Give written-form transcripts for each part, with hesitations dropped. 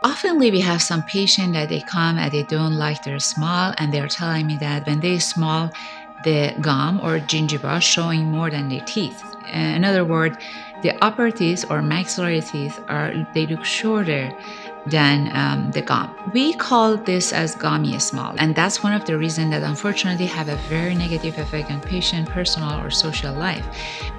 Oftenly, we have some patient that they come and they don't like their smile, and they're telling me that when they smile, the gum or gingiva showing more than their teeth. In other words, the upper teeth or maxillary teeth they look shorter than the gum. We call this as gummy smile, and that's one of the reasons that unfortunately have a very negative effect on patient personal or social life,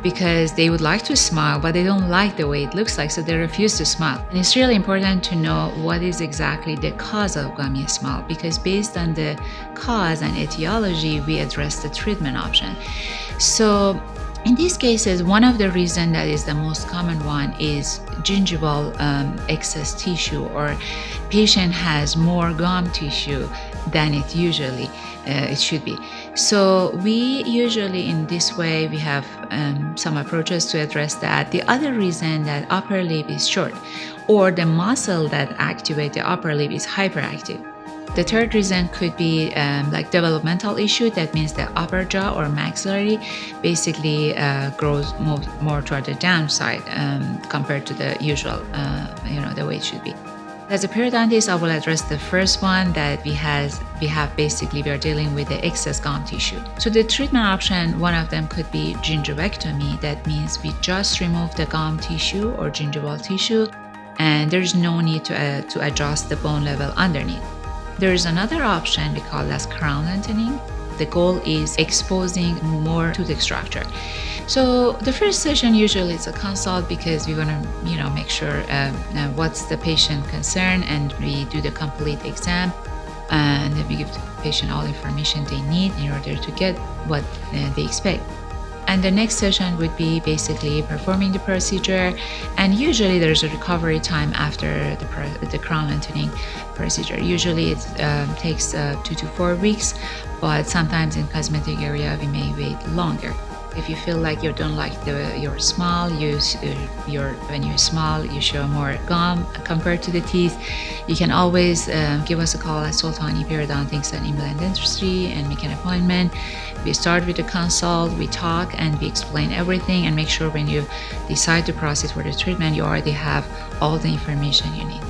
because they would like to smile but they don't like the way it looks like, so they refuse to smile. And it's really important to know what is exactly the cause of gummy smile, because based on the cause and etiology, we address the treatment option. So in these cases, one of the reasons that is the most common one is gingival excess tissue, or patient has more gum tissue than it should be. So we usually, in this way, we have some approaches to address that. The other reason that upper lip is short, or the muscle that activates the upper lip is hyperactive. The third reason could be like developmental issue. That means the upper jaw or maxillary basically grows more toward the downside compared to the usual, the way it should be. As a periodontist, I will address the first one that we are dealing with the excess gum tissue. So the treatment option, one of them could be gingivectomy. That means we just remove the gum tissue or gingival tissue, and there's no need to adjust the bone level underneath. There is another option we call as crown lengthening. The goal is exposing more tooth structure. So the first session usually is a consult, because we want to make sure what's the patient concern, and we do the complete exam, and then we give the patient all information they need in order to get what they expect. And the next session would be basically performing the procedure, and usually there's a recovery time after the crown lengthening procedure. Usually it takes 2 to 4 weeks, but sometimes in cosmetic area we may wait longer. If you feel like you don't like your smile, when you smile you show more gum compared to the teeth, you can always give us a call at Soltani Periodontics and Implant Dentistry and make an appointment. We start with a consult, we talk, and we explain everything, and make sure when you decide to proceed for the treatment, you already have all the information you need.